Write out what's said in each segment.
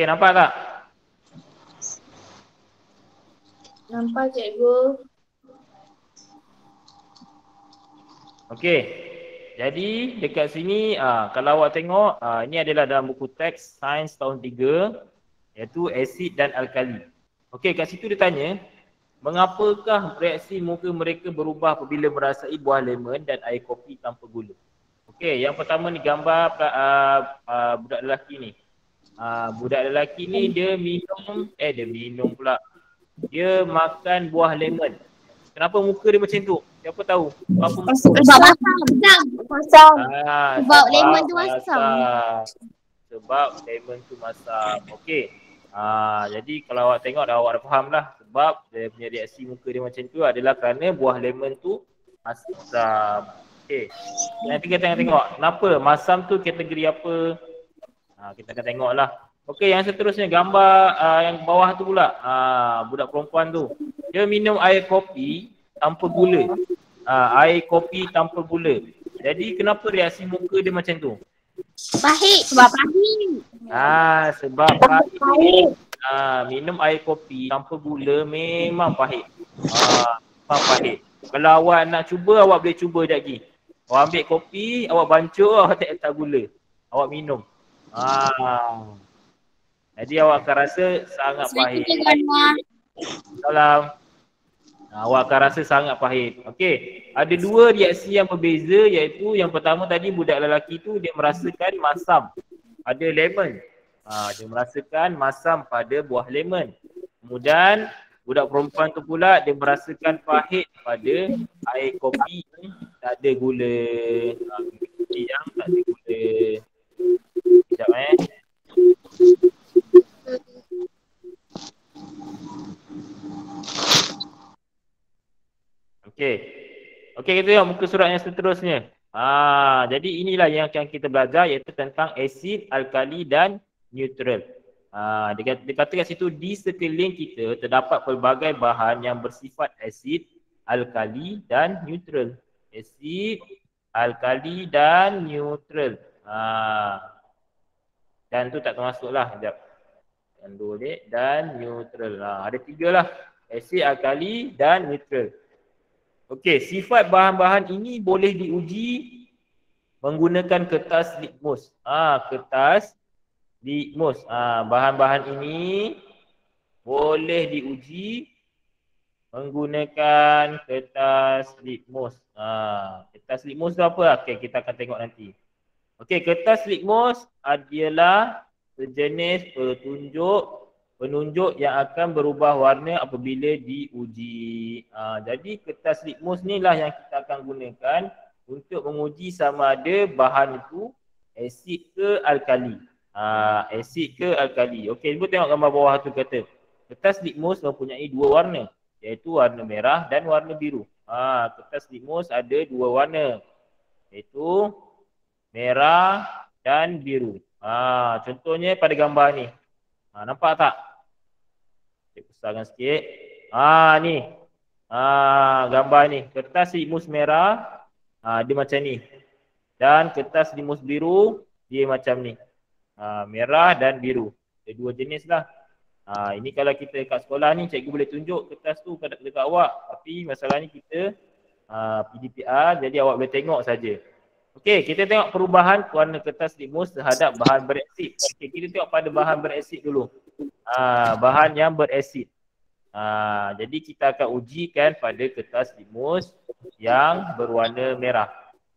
Okey, nampak tak? Nampak cikgu. Okey. Jadi dekat sini kalau awak tengok ini adalah dalam buku teks sains tahun 3 iaitu asid dan alkali. Okey, kat situ dia tanya, mengapakah reaksi muka mereka berubah apabila merasai buah lemon dan air kopi tanpa gula? Okey, yang pertama ni gambar budak lelaki ni. Budak lelaki ni dia minum pula. Dia makan buah lemon. Kenapa muka dia macam tu? Siapa tahu? Apa muka? Sebab masam. Sebab lemon tu masam. Sebab lemon tu masam. Okey. Jadi kalau awak tengok awak dah faham lah. Sebab dia punya reaksi muka dia macam tu adalah kerana buah lemon tu masam. Okey. Yang kita tengok. Kenapa? Masam tu kategori apa? Kita akan tengok lah. Okey, yang seterusnya gambar yang bawah tu pula. Budak perempuan tu. Dia minum air kopi tanpa gula. Air kopi tanpa gula. Jadi kenapa reaksi muka dia macam tu? Pahit. Sebab pahit. Sebab pahit. Minum air kopi tanpa gula memang pahit. Memang pahit. Kalau awak nak cuba, awak boleh cuba sekejap lagi. Awak ambil kopi, awak bancur, awak letak gula. Awak minum. Jadi awak akan rasa sangat pahit. Salam. Awak akan rasa sangat pahit. Okey. Ada dua reaksi yang berbeza, iaitu yang pertama tadi budak lelaki tu dia merasakan masam pada lemon. Dia merasakan masam pada buah lemon. Kemudian budak perempuan tu pula dia merasakan pahit pada air kopi yang tak ada gula. Kopi yang tak ada gula. Sekejap Okey. Okey, kita tengok muka surat yang seterusnya. Jadi inilah yang akan kita belajar, iaitu tentang asid, alkali dan neutral. Dia kata kat situ, di sekeliling kita terdapat pelbagai bahan yang bersifat asid, alkali dan neutral. Asid, alkali dan neutral. Dan tu tak termasuklah. Sekejap. Dan neutral. Ada tiga lah. Asid, alkali dan neutral. Okey, sifat bahan-bahan ini boleh diuji menggunakan kertas litmus. Kertas litmus. Bahan-bahan ini boleh diuji menggunakan kertas litmus. Kertas litmus tu apa? Okey, kita akan tengok nanti. Okey, kertas litmus adalah sejenis penunjuk yang akan berubah warna apabila diuji. Jadi kertas litmus ni lah yang kita akan gunakan untuk menguji sama ada bahan itu asid ke alkali. Asid ke alkali. Okey, cuba tengok gambar bawah tu kata. Kertas litmus mempunyai dua warna, iaitu warna merah dan warna biru. Kertas litmus ada dua warna, iaitu merah dan biru. Contohnya pada gambar ni. Nampak tak? Saya besarkan sikit. Ni. Gambar ni. Kertas litmus merah, dia macam ni. Dan kertas litmus biru, dia macam ni. Merah dan biru. Ada dua jenis lah. Ini kalau kita kat sekolah ni, cikgu boleh tunjuk kertas tu dekat awak. Tapi masalahnya kita PDPR, jadi awak boleh tengok saja. Okey, kita tengok perubahan warna kertas litmus terhadap bahan beresid. Okey, kita tengok pada bahan beresid dulu. Bahan yang beresid. Jadi kita akan ujikan pada kertas litmus yang berwarna merah.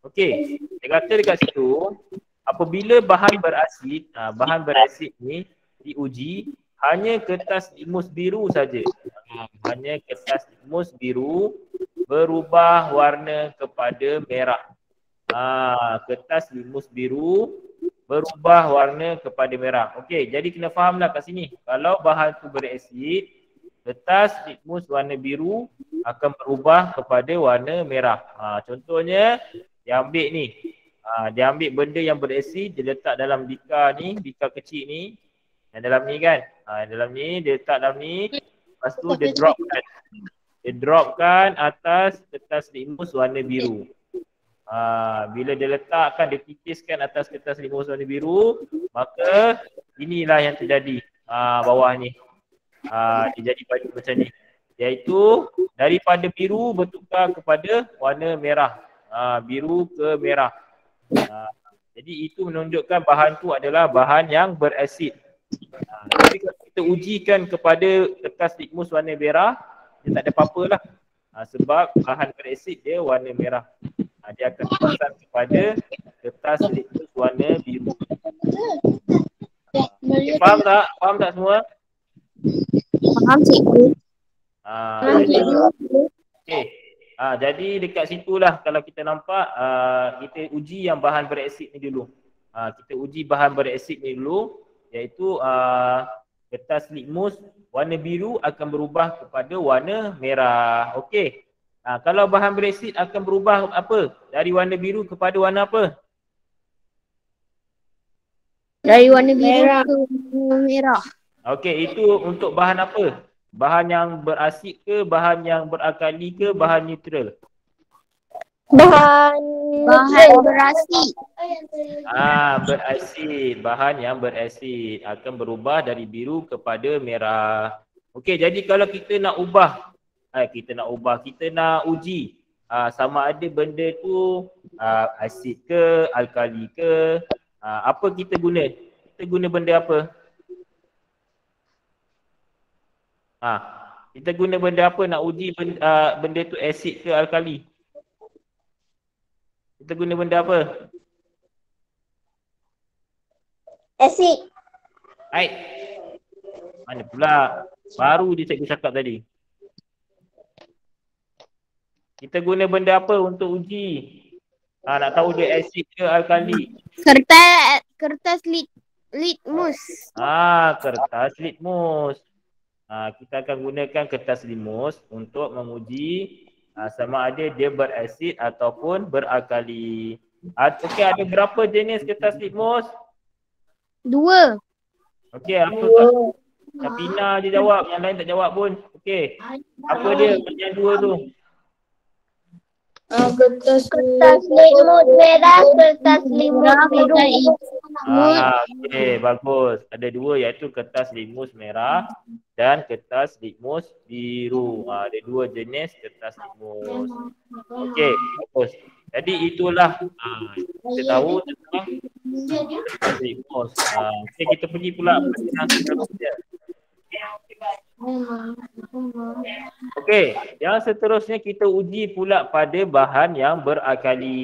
Okey, dia kata dekat situ, apabila bahan berasid ni diuji, hanya kertas litmus biru saja. Hanya kertas litmus biru berubah warna kepada merah. Kertas litmus biru berubah warna kepada merah. Okey, jadi kena fahamlah kat sini. Kalau bahan tu berasid, kertas litmus warna biru akan berubah kepada warna merah. Contohnya, dia ambil ni. Dia ambil benda yang berasid, dia letak dalam bika ni, bika kecil ni. Yang dalam ni kan. Dalam ni, dia letak dalam ni. Lepas tu dia dropkan. Dia dropkan atas kertas litmus warna biru. Bila dia letakkan, dia tipiskan atas kertas litmus warna biru, maka inilah yang terjadi. bawah ni. Dia jadi baju macam ni. Iaitu daripada biru bertukar kepada warna merah. Biru ke merah. Jadi itu menunjukkan bahan tu adalah bahan yang berasid. Tapi kalau kita ujikan kepada kertas litmus warna merah, dia tak ada apa-apa lah. Sebab bahan berasid dia warna merah. Dia akan pesan kepada kertas litmus warna biru. Faham tak? Faham tak semua? Faham cikgu. Jadi dekat situlah kalau kita nampak kita uji yang bahan berasid ni dulu. Kita uji bahan berasid ni dulu, iaitu kertas litmus warna biru akan berubah kepada warna merah. Okey. Kalau bahan berasid akan berubah apa? Dari warna biru kepada warna apa? Dari warna biru ke warna merah. Okey, itu untuk bahan apa? Bahan yang berasid ke, bahan yang berakali ke, bahan neutral? Bahan berasid. Berasid. Bahan yang berasid akan berubah dari biru kepada merah. Okey, jadi kalau kita nak kita nak uji sama ada benda tu asid ke, alkali ke, apa kita guna? Kita guna benda apa? Kita guna benda apa nak uji benda tu asid ke alkali? Kita guna benda apa? Asid. Baik. Mana pula? Baru je cikgu cakap tadi. Kita guna benda apa untuk uji? Nak tahu dia asid ke alkali? Kertas litmus. Kertas litmus. Kita akan gunakan kertas litmus untuk menguji sama ada dia berasid ataupun berakali. Okey, ada berapa jenis kertas litmus? 2. Okey, apa tak? Sapina je jawab, yang lain tak jawab pun. Okey. Apa dia yang 2 tu? Kertas litmus merah, kertas litmus biru. Okey, bagus. Ada 2 iaitu kertas litmus merah dan kertas litmus biru. Ada 2 jenis kertas litmus. Okey, bagus. Jadi itulah kita tahu tentang kertas litmus. Okey, kita pergi pula pertanyaan seterusnya. Okey, yang seterusnya kita uji pula pada bahan yang berakali.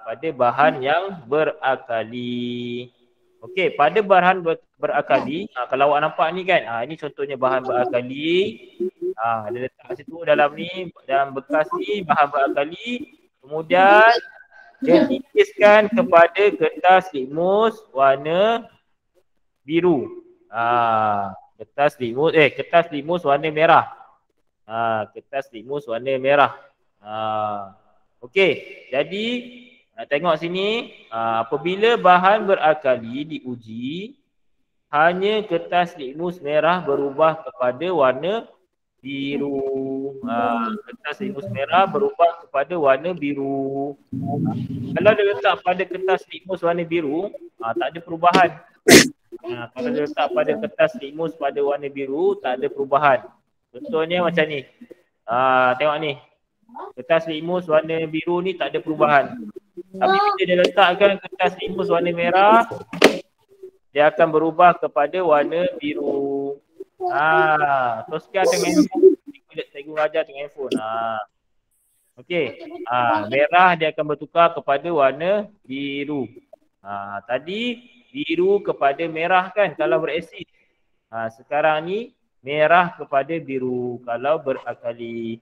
Pada bahan yang berakali. Okey, pada bahan berakali, kalau awak nampak ni kan, ini contohnya bahan berakali. Dia letak situ dalam ni, dalam bekas ni bahan berakali. Kemudian dia tipiskan kepada kertas litmus warna biru. Kertas litmus warna merah. Kertas litmus warna merah. Okey, jadi tengok sini, apabila bahan berakali diuji, hanya kertas litmus merah berubah kepada warna biru. Kertas litmus merah berubah kepada warna biru. Kalau dia letak pada kertas litmus warna biru, tak ada perubahan. Kalau dia letak pada kertas litmus pada warna biru, tak ada perubahan. Contohnya macam ni. Tengok ni. Kertas litmus warna biru ni tak ada perubahan. Tapi bila dia letakkan kertas litmus warna merah, dia akan berubah kepada warna biru. Teruskan tengok handphone. Cikgu ajar tengok handphone. Okey. Merah dia akan bertukar kepada warna biru. Tadi biru kepada merah kan kalau berasid. Sekarang ni merah kepada biru kalau berakali.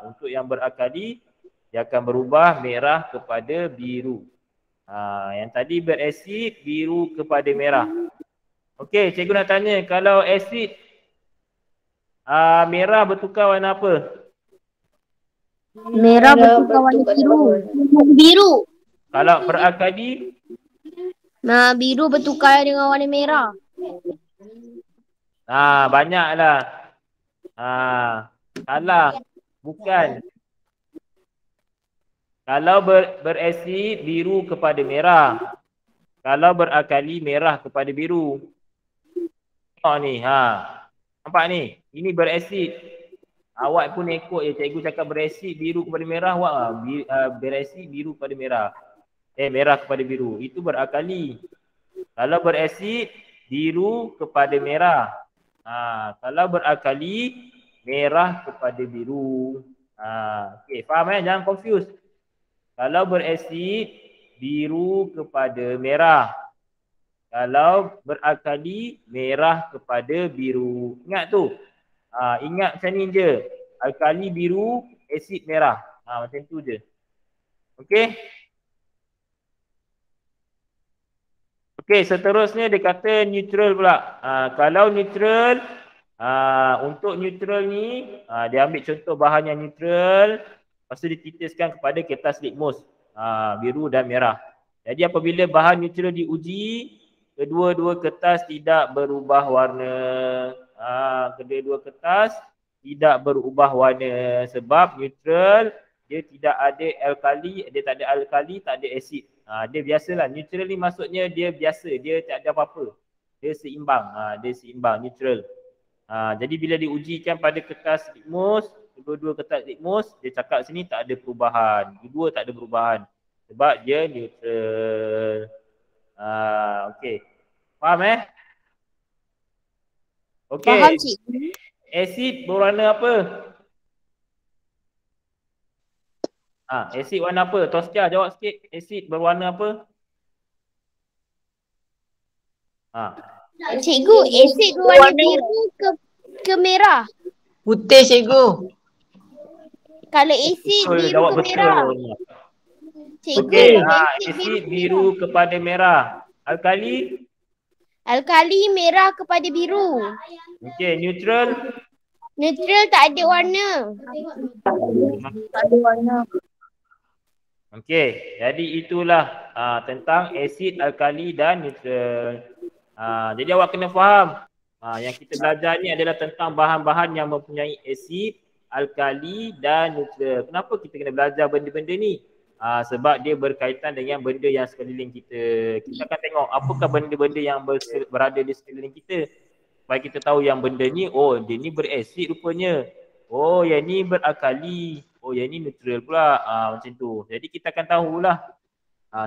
Untuk yang berakali dia akan berubah merah kepada biru. Yang tadi berasid biru kepada merah. Okey, cikgu nak tanya, kalau asid merah bertukar warna apa? Merah bertukar warna biru. Biru. Kalau berakali? Biru bertukar dengan warna merah. Banyaklah. Salah. Bukan. Kalau berasid biru kepada merah. Kalau berakali merah kepada biru. ni. Nampak ni? Ini berasid. Awak pun ikut je. Cikgu cakap berasid biru kepada merah. Awak berasid biru kepada merah. Merah kepada biru. Itu berakali. Kalau berasid biru kepada merah. Kalau berakali merah kepada biru. Okey, faham Jangan confuse. Kalau berasid biru kepada merah. Kalau berakali merah kepada biru. Ingat tu. Ingat macam ni je. Alkali biru, asid merah. Macam tu je. Okey. Okey, seterusnya dia kata neutral pula. Kalau neutral, untuk neutral ni, dia ambil contoh bahan yang neutral. Lepas tu dititiskan kepada kertas litmus. Biru dan merah. Jadi apabila bahan neutral diuji, kedua-dua kertas tidak berubah warna. Kedua-dua kertas tidak berubah warna. Sebab neutral, dia tidak ada alkali, dia tak ada alkali, tak ada asid. Dia biasalah. Neutral ni maksudnya dia biasa, dia tak ada apa-apa. Dia seimbang. Dia seimbang, neutral. Jadi bila diujikan pada kertas litmus, kedua-dua kertas litmus, dia cakap sini tak ada perubahan. Kedua tak ada perubahan. Sebab dia neutral. Okey. Faham Okey. Faham cikgu. Asid berwarna apa? Asid warna apa? Tosca jawab sikit. Asid berwarna apa? Cikgu, asid berwarna biru ke merah? Putih cikgu. Kalau asid biru ke merah? Cikgu, asid biru kepada merah. Alkali? Alkali merah kepada biru. Okey, neutral? Neutral tak ada warna. Tak ada warna. Okey, jadi itulah tentang asid, alkali dan neutral. Jadi awak kena faham. Yang kita belajar ni adalah tentang bahan-bahan yang mempunyai asid, alkali dan neutral. Kenapa kita kena belajar benda-benda ni? Sebab dia berkaitan dengan benda yang sekeliling kita. Kita akan tengok apakah benda-benda yang berada di sekeliling kita. Supaya kita tahu yang benda ni, dia ni berasid rupanya. Yang ni berakali. Yang ni neutral pula. Macam tu. Jadi kita akan tahulah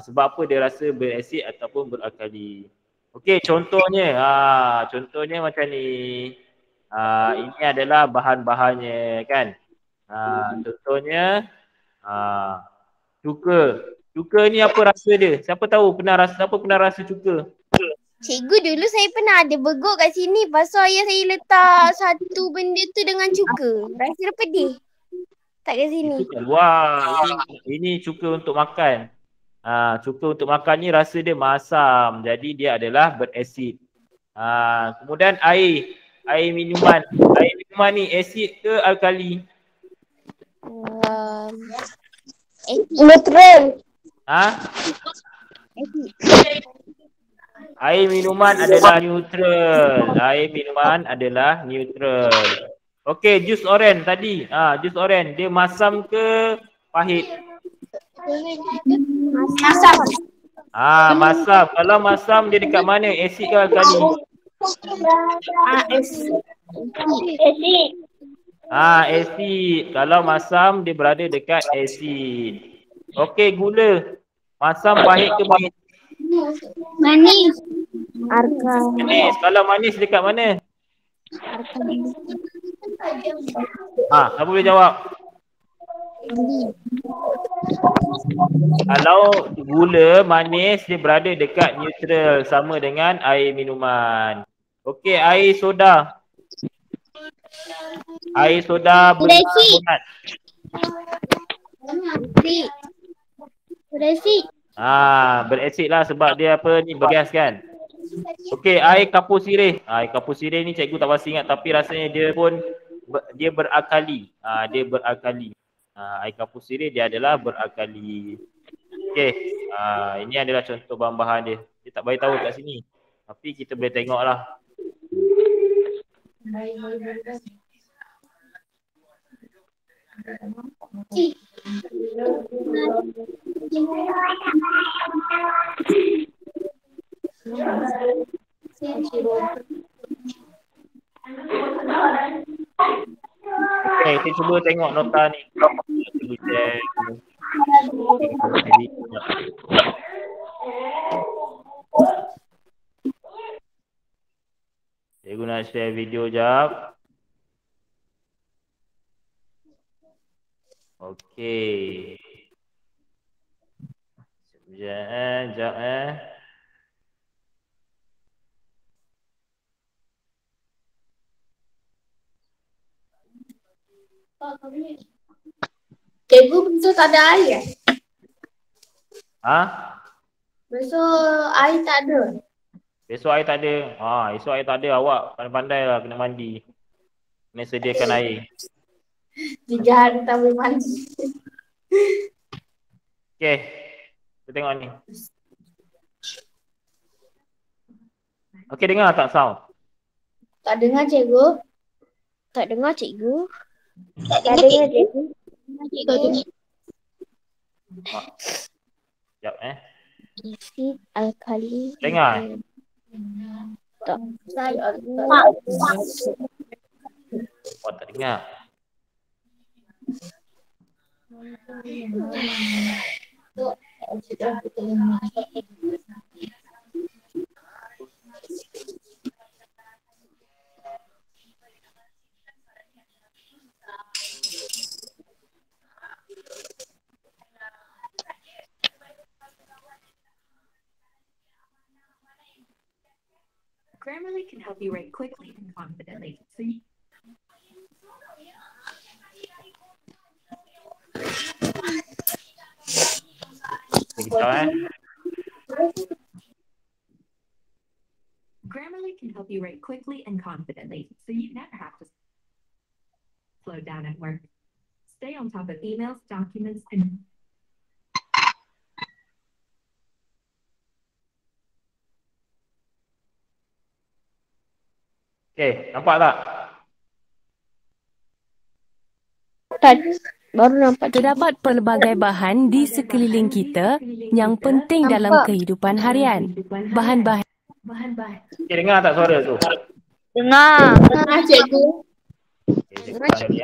sebab apa dia rasa berasid ataupun berakali. Okey, contohnya. Contohnya macam ni. Ini adalah bahan-bahannya kan. Contohnya cuka. Cuka ni apa rasa dia? Siapa tahu siapa pernah rasa cuka? Cikgu, dulu saya pernah ada begok kat sini. Pasal ayah saya letak satu benda tu dengan cuka. Rasa dia pedih. Tak kat sini. Itu kat luar. Ini cuka untuk makan. Cuka untuk makan ni rasa dia masam. Jadi dia adalah berasid. Kemudian air. Air minuman. Air minuman ni asid ke alkali? Neutral. Air minuman adalah neutral. Air minuman adalah neutral. Okey, jus oren tadi. Jus oren dia masam ke pahit? Masam. Masam. Kalau masam dia dekat mana? Asid ke alkali? Asid. Asid. Kalau masam dia berada dekat asid. Okey, gula. Masam, pahit ke manis? Manis. Manis. Kalau manis dekat mana? Siapa boleh jawab? Kalau gula manis dia berada dekat neutral sama dengan air minuman. Okey, air soda. Air soda berbikarbonat. Berasid. Berasid lah sebab dia apa ni bergas kan. Okey, air kapur sirih. Air kapur sirih ni cikgu tak pasti ingat tapi rasanya dia pun dia berakali. Dia berakali. Air kapur sirih dia adalah berakali. Okey, ini adalah contoh bahan-bahan dia. Dia tak bagi tahu kat sini. Tapi kita boleh tengoklah. Okay, kita cuba tengok nota ni. Cuba check. Cikgu nak share video jap. Okey. Sekejap Cikgu besok tak ada air. Ha? Besok air tak ada. Besok air tak ada. Esok air tak ada. Awak pandai-pandai lah kena mandi. Kena sediakan air. 3 hari tak boleh mandi. Okey. Kita tengok ni. Okey, dengar tak sound? Tak dengar cikgu. Tak dengar cikgu. Tak dengar cikgu. Sekejap Asid alkali. Dengar. Tak. Oh, tak dengar. Grammarly can help you write quickly and confidently. So you Sekejap Grammarly can help you write quickly and confidently, so you never have to slow down at work. Stay on top of emails, documents, and Okey, nampak tak? Tak. Baru nampak. Terdapat pelbagai bahan di sekeliling kita yang penting dalam kehidupan harian. Bahan-bahan Okey, dengar tak suara tu? Dengar. Dengar cikgu. Okey, sekejap lagi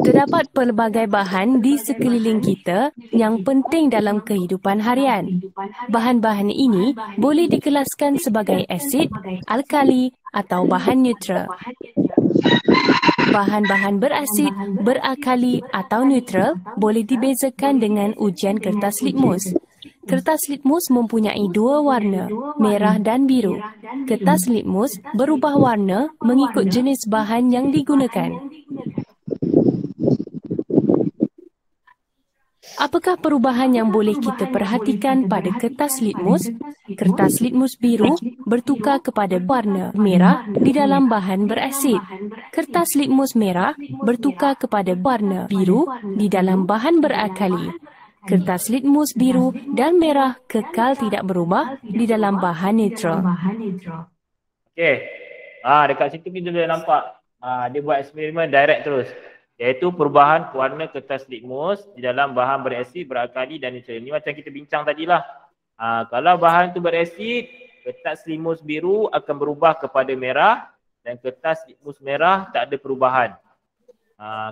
Terdapat pelbagai bahan di sekeliling kita yang penting dalam kehidupan harian. Bahan-bahan ini boleh dikelaskan sebagai asid, alkali atau bahan neutral. Bahan-bahan berasid, berakali atau neutral boleh dibezakan dengan ujian kertas litmus. Kertas litmus mempunyai 2 warna, merah dan biru. Kertas litmus berubah warna mengikut jenis bahan yang digunakan. Apakah perubahan yang boleh kita perhatikan pada kertas litmus? Kertas litmus biru bertukar kepada warna merah di dalam bahan berasid. Kertas litmus merah bertukar kepada warna biru di dalam bahan berakali. Kertas litmus biru dan merah kekal tidak berubah di dalam bahan neutral. Okey. Dekat situ kita boleh nampak dia buat eksperimen direct terus. Iaitu perubahan warna kertas litmus di dalam bahan berasid, berakali dan neutral. Ini macam kita bincang tadilah. Kalau bahan tu berasid, kertas litmus biru akan berubah kepada merah dan kertas litmus merah tak ada perubahan.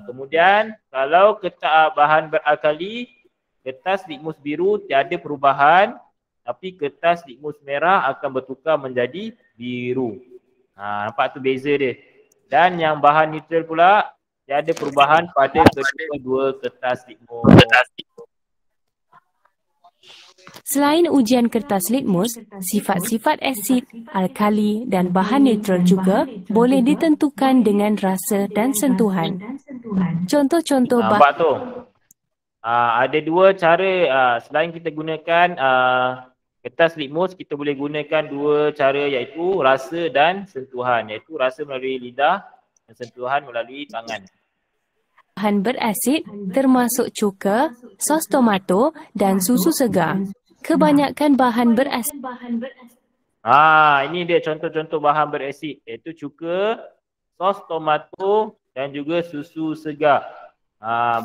Kemudian kalau bahan berakali, kertas litmus biru tiada perubahan tapi kertas litmus merah akan bertukar menjadi biru. Nampak tu beza dia. Dan yang bahan neutral pula tiada perubahan pada kedua-dua kertas litmus. Selain ujian kertas litmus, sifat-sifat asid, alkali dan bahan neutral juga boleh ditentukan dengan rasa dan sentuhan. Contoh-contoh Nampak tu? Ada 2 cara selain kita gunakan kertas litmus, kita boleh gunakan 2 cara iaitu rasa dan sentuhan. Iaitu rasa melalui lidah dan sentuhan melalui tangan. Bahan berasid termasuk cuka, sos tomato dan susu segar. Kebanyakan bahan berasid. Ini dia contoh-contoh bahan berasid iaitu cuka, sos tomato dan juga susu segar.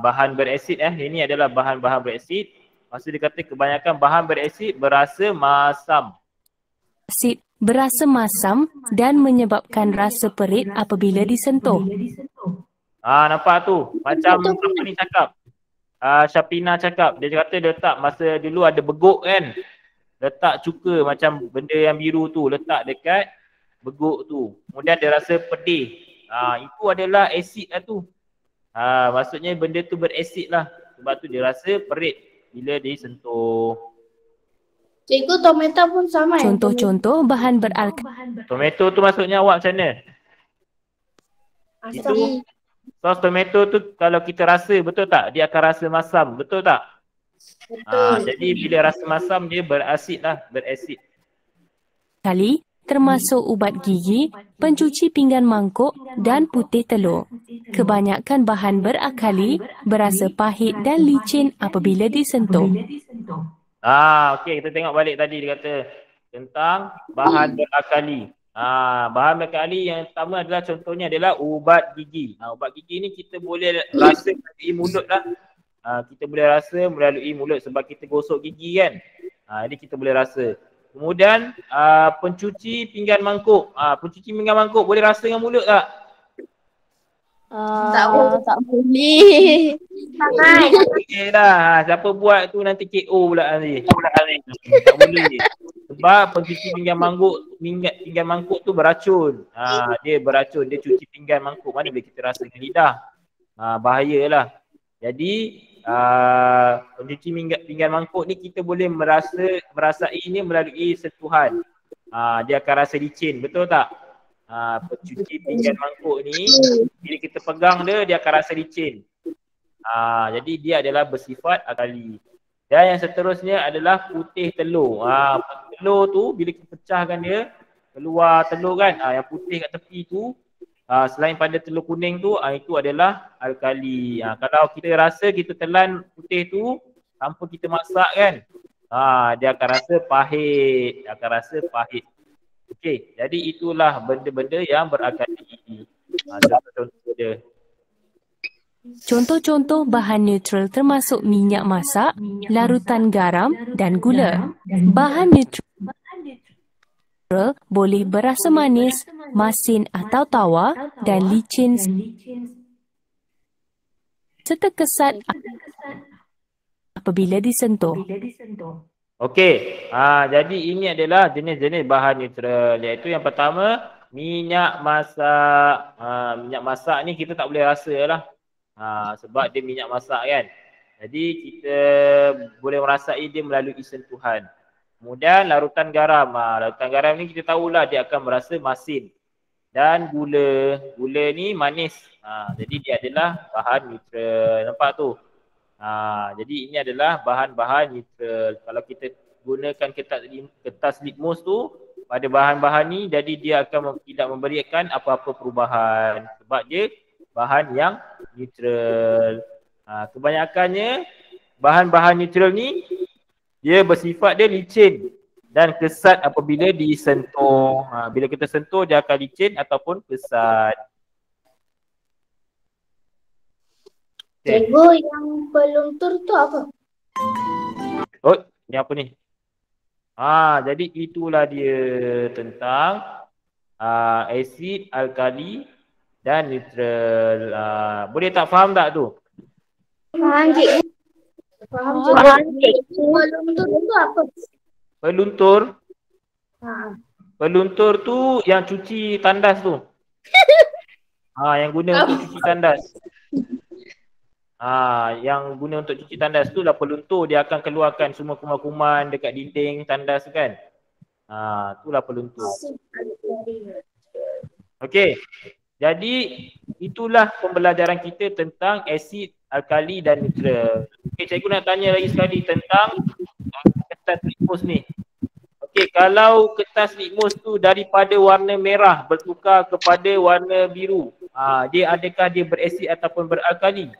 Bahan berasid ini adalah bahan-bahan berasid. Maksud dia kata kebanyakan bahan berasid berasa masam. asid berasa masam dan menyebabkan rasa perit apabila disentuh. Nampak tu. Macam siapa ni cakap. Syapina cakap. Dia kata letak masa dulu ada beguk kan. Letak cuka macam benda yang biru tu. Letak dekat beguk tu. Kemudian dia rasa pedih. Itu adalah asid lah tu. Maksudnya benda tu berasid lah. Sebab tu dia rasa perit bila disentuh. Cikgu, tomato pun sama. Contoh-contoh bahan beralkali. Tomato tu maksudnya awak macam mana? Itu sos tomato tu kalau kita rasa, betul tak? Dia akan rasa masam, betul tak? Betul. Jadi bila rasa masam dia berasid lah, berasid. Termasuk ubat gigi, pencuci pinggan mangkuk dan putih telur. Kebanyakan bahan berakali berasa pahit dan licin apabila disentuh. Okey, kita tengok balik tadi dia kata tentang bahan berakali. Bahan berakali yang pertama adalah contohnya adalah ubat gigi. Ubat gigi ni kita boleh rasa melalui mulut lah. Kita boleh rasa melalui mulut sebab kita gosok gigi kan. Jadi kita boleh rasa. Kemudian pencuci pinggan mangkuk. Pencuci pinggan mangkuk boleh rasa dengan mulut tak? Tak boleh. Sangat. Okey dah. Siapa buat tu nanti KO pula nanti. Tak boleh. Sebab pencuci pinggan mangkuk tu beracun. Dia beracun. Dia cuci pinggan mangkuk. Mana boleh kita rasa dengan lidah. Bahayalah. Jadi pencuci pinggan mangkuk ni kita boleh merasai ni melalui sentuhan. Dia akan rasa licin, betul tak? Pencuci pinggan mangkuk ni bila kita pegang dia akan rasa licin. Jadi dia adalah bersifat akali. Dan yang seterusnya adalah putih telur. Telur tu bila kita pecahkan dia, keluar telur kan, yang putih kat tepi tu, selain pada telur kuning tu, itu adalah alkali. Kalau kita rasa kita telan putih tu tanpa kita masak kan, dia akan rasa pahit. Okey, jadi itulah benda-benda yang berakali. Contoh dia. Contoh-contoh bahan neutral termasuk minyak masak, larutan garam dan gula. Bahan neutral boleh berasa manis, masin atau tawar dan licin serta kesat apabila disentuh. Okey, jadi ini adalah jenis-jenis bahan neutral, iaitu yang pertama minyak masak. Minyak masak ni kita tak boleh rasa lah, sebab dia minyak masak kan. Jadi kita boleh merasai dia melalui sentuhan. Kemudian larutan garam. Larutan garam ni kita tahulah dia akan merasa masin. Dan gula ni manis. Jadi dia adalah bahan neutral. Nampak tu? Jadi ini adalah bahan-bahan neutral. Kalau kita gunakan kertas litmus tu pada bahan-bahan ni, jadi dia akan tidak memberikan apa-apa perubahan sebab dia bahan yang neutral. Kebanyakannya bahan-bahan neutral ni dia bersifat dia licin dan kesat apabila disentuh. Bila kita sentuh dia akan licin ataupun kesat. Cikgu, yang peluntur tu apa? Oh, ni apa ni? Jadi itulah dia tentang asid, alkali dan neutral. Boleh tak faham tak tu? Faham, cikgu. Faham, cikgu. Peluntur tu apa? Peluntur? Peluntur tu yang cuci tandas tu. Yang guna untuk cuci tandas. Yang guna untuk cuci tandas tu lah peluntur. Dia akan keluarkan semua kuman-kuman dekat dinding tandas tu kan. Itulah peluntur. Okey. Jadi itulah pembelajaran kita tentang asid, alkali dan neutral. Okey, cikgu nak tanya lagi sekali tentang kertas litmus ni. Okey, kalau kertas litmus tu daripada warna merah bertukar kepada warna biru, adakah dia berasid ataupun beralkali?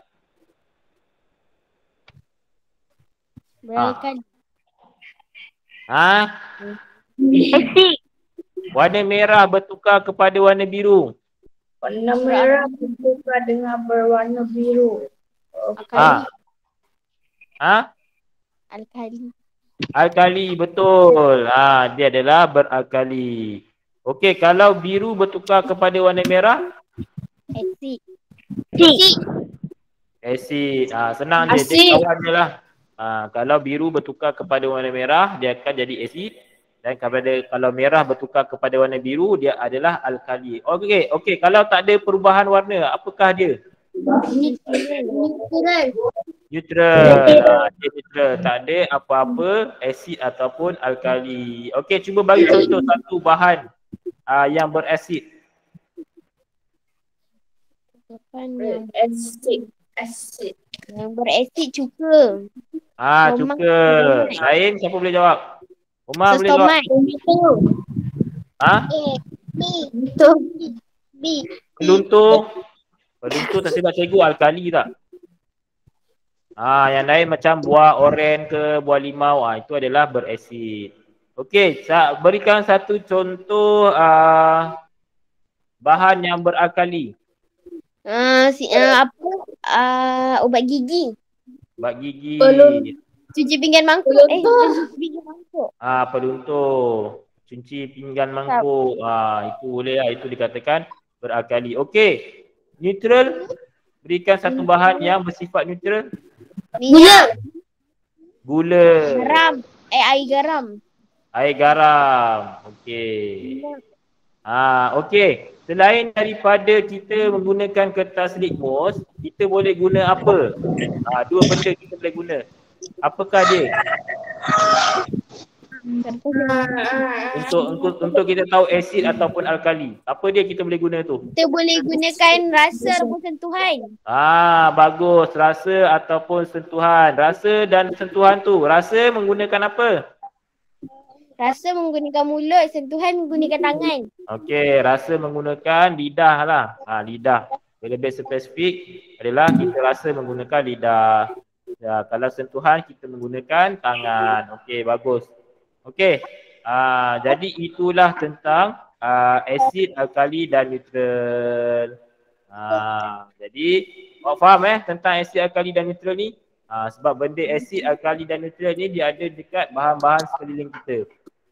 Beralkali. Asid. Warna merah bertukar kepada warna biru. Warna merah bertukar dengan berwarna biru. Alkali. Alkali. Alkali, betul. Dia adalah beralkali. Okey, kalau biru bertukar kepada warna merah, Asid. Asid. asid. Senang je, dia Asid. kawan je lah. Kalau biru bertukar kepada warna merah, dia akan jadi asid. Dan kalau merah bertukar kepada warna biru, dia adalah alkali. Okey, kalau tak ada perubahan warna, apakah dia? Neutral. Neutral. Dia neutral. Tak ada apa-apa asid ataupun alkali. Okey, cuba bagi contoh satu bahan yang berasid. Asid. Yang berasid cuka. Cuka. Lain siapa boleh jawab? Umar boleh jawab. Peluntur. Peluntur tak silap cikgu alkali tak? Yang lain macam buah oren ke buah limau, itu adalah berasid. Okey, berikan satu contoh bahan yang beralkali. Ubat gigi. Ubat gigi. Cuci pinggan mangkuk. Cuci pinggan mangkuk. Peluntur. Cuci pinggan mangkuk. Itu boleh lah, itu dikatakan beralkali. Okey. Neutral. Berikan satu bahan yang bersifat neutral. Minyak. Gula. Garam. Air garam. Air garam. Okey. Okey. Selain daripada kita menggunakan kertas litmus, kita boleh guna apa? Dua benda kita boleh guna. Apakah dia? Untuk kita tahu asid ataupun alkali. Apa dia kita boleh guna tu? Kita boleh gunakan rasa ataupun sentuhan. Bagus. Rasa ataupun sentuhan. Rasa dan sentuhan tu. Rasa menggunakan apa? Rasa menggunakan mulut, sentuhan menggunakan tangan. Okey, rasa menggunakan lidah lah. Lidah. Yang lebih spesifik adalah kita rasa menggunakan lidah. Kalau sentuhan kita menggunakan tangan. Okey, bagus. Okey. Jadi itulah tentang asid, alkali dan neutral. Jadi awak faham tentang asid, alkali dan neutral ni? Sebab benda asid, alkali dan neutral ni dia ada dekat bahan-bahan sekeliling kita.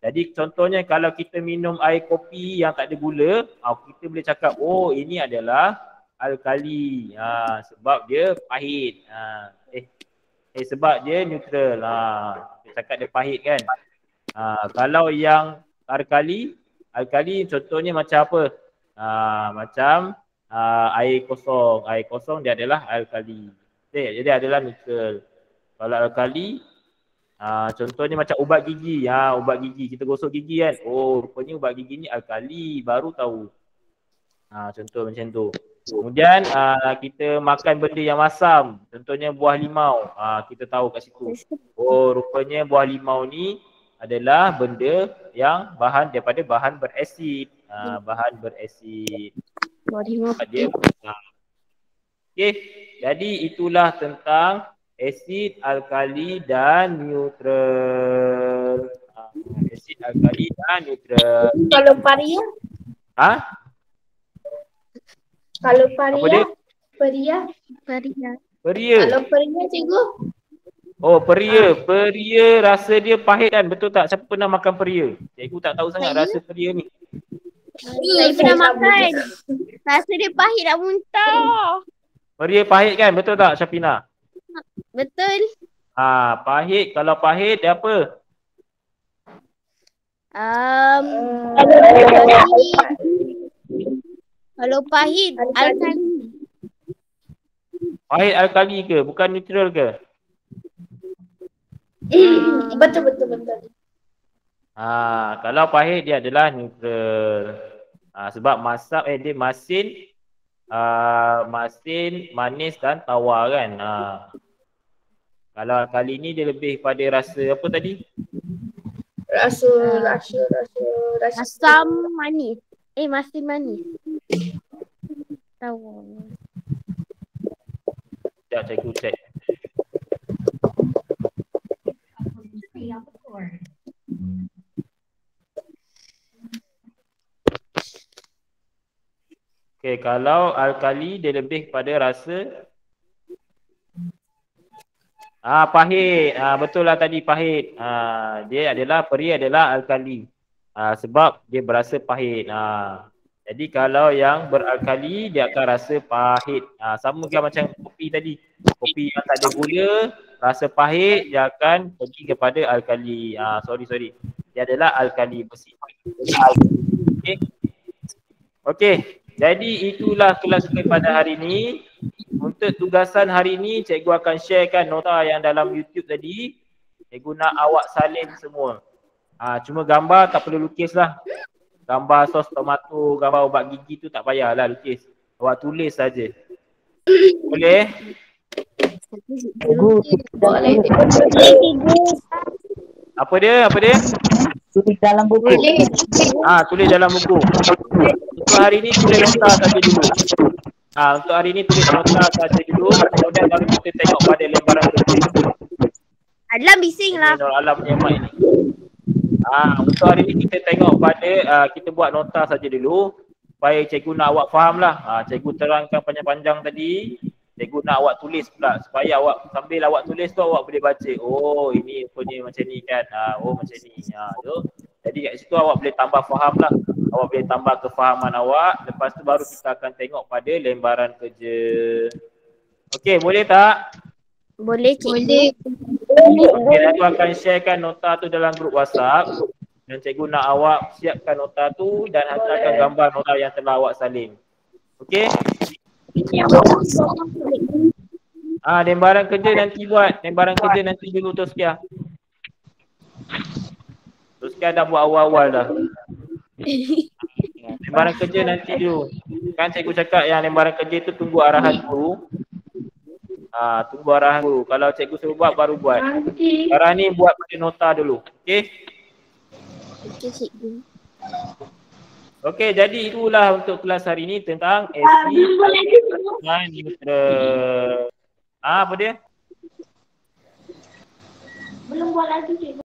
Jadi contohnya kalau kita minum air kopi yang tak ada gula, kita boleh cakap, oh ini adalah alkali. Sebab dia pahit. Sebab dia neutral. Kita cakap dia pahit kan. Kalau yang alkali contohnya macam apa? Macam air kosong. Air kosong dia adalah alkali. Jadi adalah neutral. Kalau alkali, contohnya macam ubat gigi. Ubat gigi kita gosok gigi kan. Oh, rupanya ubat gigi ni alkali, baru tahu. Contoh macam tu. Kemudian kita makan benda yang masam. Contohnya buah limau. Kita tahu kat situ. Oh, rupanya buah limau ni adalah benda yang daripada bahan berasid. Bahan berasid. Dia okey. Jadi itulah tentang asid, alkali dan neutral. Asid, alkali dan neutral. Kalau paria? Kalau paria? Paria? Peria. Kalau paria cikgu? Oh, peria. Peria rasa dia pahit kan? Betul tak? Siapa pernah makan peria? Cikgu tak tahu sangat rasa peria ni. Saya pernah makan. Rasa dia pahit nak muntah. Peria pahit kan? Betul tak Syafina? Betul. Pahit. Kalau pahit dia apa? Kalau pahit, alkali. Pahit alkali ke? Bukan neutral ke? Betul. Kalau pahit dia adalah neutral. Sebab dia masin, manis dan tawar kan. Kalau kali ni dia lebih pada rasa apa tadi? Rasa Asam manis. Masin manis. Tawar. Sekejap cikgu check. Okay, kalau alkali dia lebih pada rasa Pahit. Betul lah tadi pahit. Dia adalah peri adalah alkali. Sebab dia berasa pahit. Jadi kalau yang beralkali dia akan rasa pahit. Sama kan macam kopi tadi. Kopi yang tak ada gula, rasa pahit, dia akan pergi kepada alkali. Sorry. Dia adalah alkali besi. Okey. Okey. Jadi itulah kelas kita pada hari ini. Untuk tugasan hari ini, cikgu akan sharekan nota yang dalam YouTube tadi. Cikgu nak awak salin semua. Cuma gambar tak perlu lukis lah. Gambar sos tomato, gambar ubat gigi tu tak payahlah lukis. Awak tulis saja. Boleh? Boleh. Apa dia? Tulis dalam buku. Boleh. Tulis dalam buku. Untuk hari ni tulis nota saja dulu. Untuk hari ni tulis nota saja dulu. Kemudian baru kita tengok pada lembaran kerja. Alam bising lah. Nur Alam punya mic ni. Untuk hari ni kita tengok pada kita buat nota saja dulu supaya cikgu nak awak faham lah. Cikgu terangkan panjang-panjang tadi. Cikgu nak awak tulis pula supaya awak sambil awak tulis tu awak boleh baca. Oh ini rupanya macam ni kan. Macam ni. Tu. Jadi kat situ awak boleh tambah faham lah. Awak boleh tambah kefahaman awak. Lepas tu baru kita akan tengok pada lembaran kerja. Okey, boleh tak? Boleh cikgu. Boleh. Okey, cikgu akan sharekan nota tu dalam grup WhatsApp. Dan cikgu nak awak siapkan nota tu dan hantarkan gambar nota yang telah awak salin. Okey? Lembaran kerja nanti buat. Lembaran kerja nanti dulu Toskia. Toskia dah buat awal-awal dah. Lembaran kerja nanti dulu. Kan cikgu cakap yang lembaran kerja tu tunggu arahan guru. Tunggu arahan guru. Kalau cikgu suruh buat baru buat. Nanti. Sekarang ni buat pada nota dulu. Okey? Okey cikgu. Okey, jadi itulah untuk kelas hari ini tentang asid dan neutral. Apa dia? Belum buat lagi, cikgu.